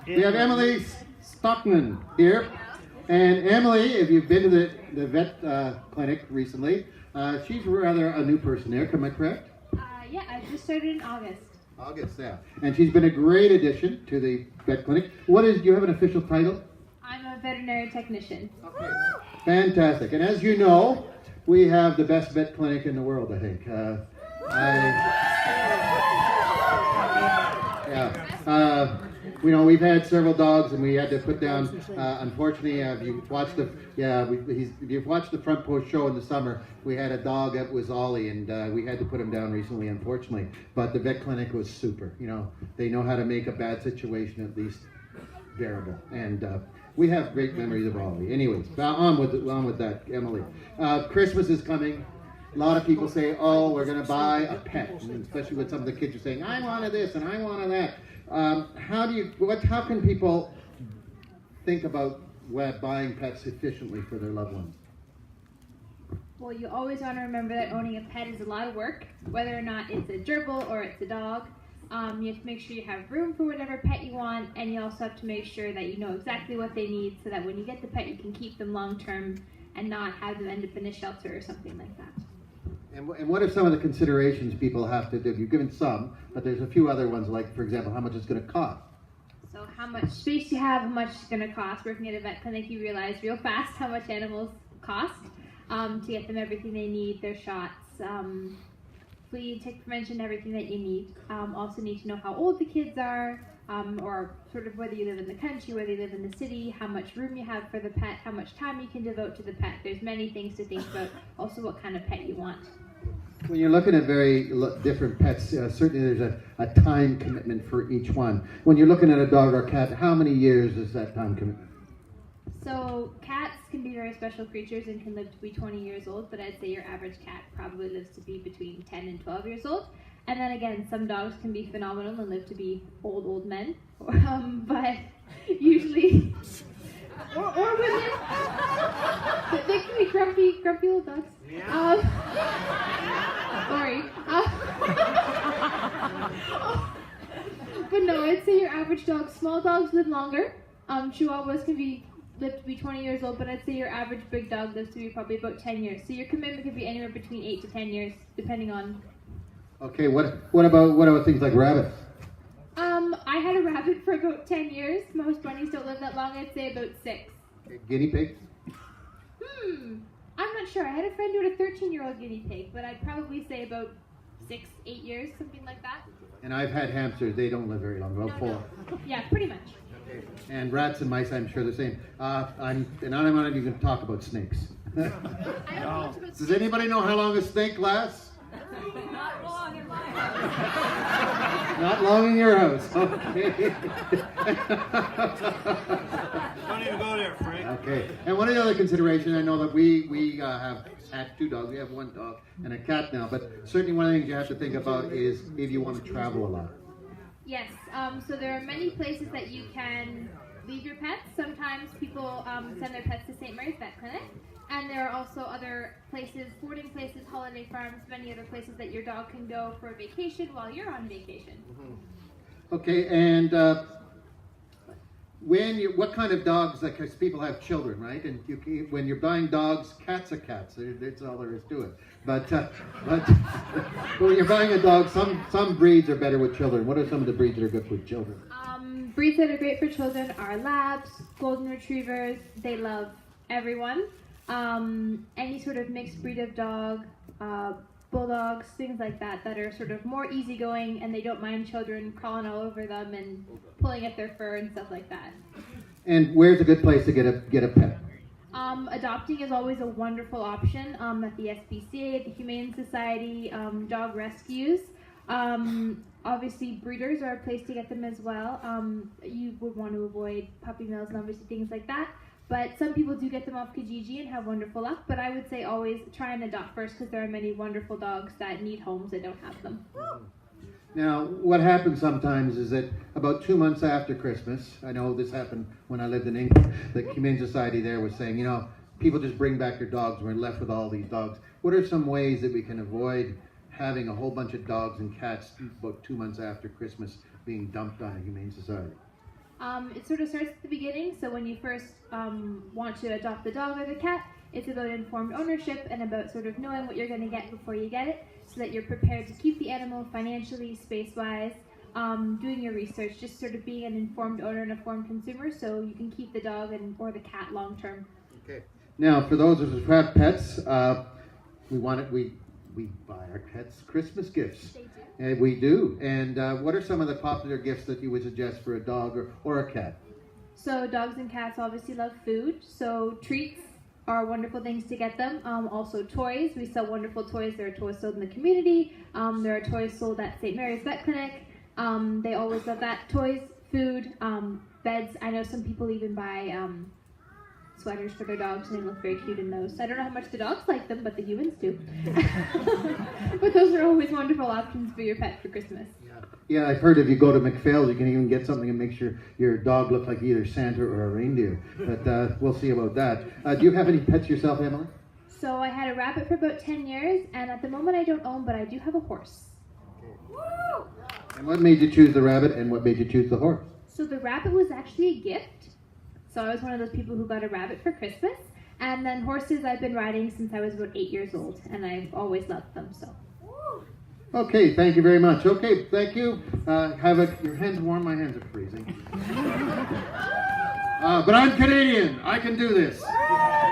We have Emily Stokman here. And Emily, if you've been to the vet clinic recently, she's rather a new person there, am I correct? Yeah, I just started in August. August, yeah. And she's been a great addition to the vet clinic. Do you have an official title? I'm a veterinary technician. Okay. Fantastic. And as you know, we have the best vet clinic in the world, I think. We've had several dogs, and we had to put down. Unfortunately, if you've watched the Front Porch show in the summer, we had a dog that was Ollie, and we had to put him down recently, unfortunately. But the vet clinic was super. They know how to make a bad situation at least bearable, and we have great memories of Ollie. Anyways, on with that, Emily. Christmas is coming. A lot of people say, "Oh, we're going to buy a pet," and especially when some of the kids are saying, "I wanted this and I wanted that." How can people think about buying pets efficiently for their loved ones? Well, you always want to remember that owning a pet is a lot of work, whether or not it's a gerbil or it's a dog. You have to make sure you have room for whatever pet you want, and you also have to make sure that you know exactly what they need so that when you get the pet, you can keep them long term and not have them end up in a shelter or something like that. And what are some of the considerations people have to do? You've given some, but there's a few other ones, like, for example, how much it's going to cost. So how much space you have, how much it's going to cost. Working at a vet clinic, you realize real fast how much animals cost to get them everything they need, their shots, flea, tick prevention, everything that you need. Also need to know how old the kids are, or sort of whether you live in the country, whether you live in the city, how much room you have for the pet, how much time you can devote to the pet. There's many things to think about. Also what kind of pet you want. When you're looking at very different pets, certainly there's a time commitment for each one. When you're looking at a dog or cat, how many years is that time commitment? So cats can be very special creatures and can live to be 20 years old, but I'd say your average cat probably lives to be between 10 and 12 years old. And then again, some dogs can be phenomenal and live to be old men, but usually, or women. They can be grumpy old dogs. Sorry. But no, I'd say your average dog, small dogs live longer. Chihuahuas can live to be 20 years old, but I'd say your average big dog lives to be probably about 10 years. So your commitment could be anywhere between 8 to 10 years, depending on. Okay, what about things like rabbits? I had a rabbit for about 10 years. Most bunnies don't live that long. I'd say about 6. Okay, guinea pigs? I'm not sure. I had a friend who had a 13-year-old guinea pig, but I'd probably say about 6, 8 years, something like that. And I've had hamsters. They don't live very long, about 4. No. Yeah, pretty much. Okay. And rats and mice, I'm sure the same. I'm not even going to talk about snakes. Does anybody know how long a snake lasts? Not long in my house. Not long in your house. Okay. Don't even go there, Frank. Okay. And one of the other considerations, I know that we have had 2 dogs. We have 1 dog and a cat now. But certainly one of the things you have to think about is if you want to travel a lot. Yes. So there are many places that you can leave your pets. Sometimes people send their pets to St. Mary's Vet Clinic. And there are also other places, boarding places, holiday farms, many other places that your dog can go for a vacation while you're on vacation. Mm-hmm. Okay, and what kind of dogs? Because people have children, right? And when you're buying dogs, cats are cats. That's all there is to it. But when you're buying a dog, some breeds are better with children. What are some of the breeds that are good with children? Breeds that are great for children are labs, golden retrievers. They love everyone. Any sort of mixed breed of dog, bulldogs, things like that are sort of more easygoing and they don't mind children crawling all over them and pulling at their fur and stuff like that. And where's a good place to get a pet? Adopting is always a wonderful option at the SPCA, the Humane Society, dog rescues. Obviously, breeders are a place to get them as well. You would want to avoid puppy mills and obviously things like that. But some people do get them off Kijiji and have wonderful luck. But I would say always try and adopt first because there are many wonderful dogs that need homes that don't have them. Now, what happens sometimes is that about 2 months after Christmas, I know this happened when I lived in England, the Humane Society there was saying, people just bring back their dogs. We're left with all these dogs. What are some ways that we can avoid having a whole bunch of dogs and cats about 2 months after Christmas being dumped on a Humane Society? It sort of starts at the beginning. So when you first want to adopt the dog or the cat, it's about informed ownership and about sort of knowing what you're going to get before you get it, so that you're prepared to keep the animal financially, space-wise, doing your research, just sort of being an informed owner and informed consumer, so you can keep the dog or the cat long term. Okay. Now, for those of us who have pets, we buy our pets Christmas gifts. They do. And we do. And what are some of the popular gifts that you would suggest for a dog or a cat? So dogs and cats obviously love food, so treats are wonderful things to get them. Also toys. We sell wonderful toys. There are toys sold in the community. There are toys sold at St. Mary's Vet Clinic. They always love that. Toys, food, beds. I know some people even buy sweaters for their dogs, and they look very cute in those. I don't know how much the dogs like them, but the humans do. But those are always wonderful options for your pet for Christmas. Yeah, I've heard if you go to McPhail's, you can even get something and make sure your dog looks like either Santa or a reindeer. But we'll see about that. Do you have any pets yourself, Emily? So I had a rabbit for about 10 years, and at the moment I don't own, but I do have a horse. And what made you choose the rabbit, and what made you choose the horse? So the rabbit was actually a gift. So I was one of those people who got a rabbit for Christmas. And then horses I've been riding since I was about 8 years old, and I've always loved them, so. Okay, thank you very much. Okay, thank you. Your hands warm? My hands are freezing. But I'm Canadian. I can do this.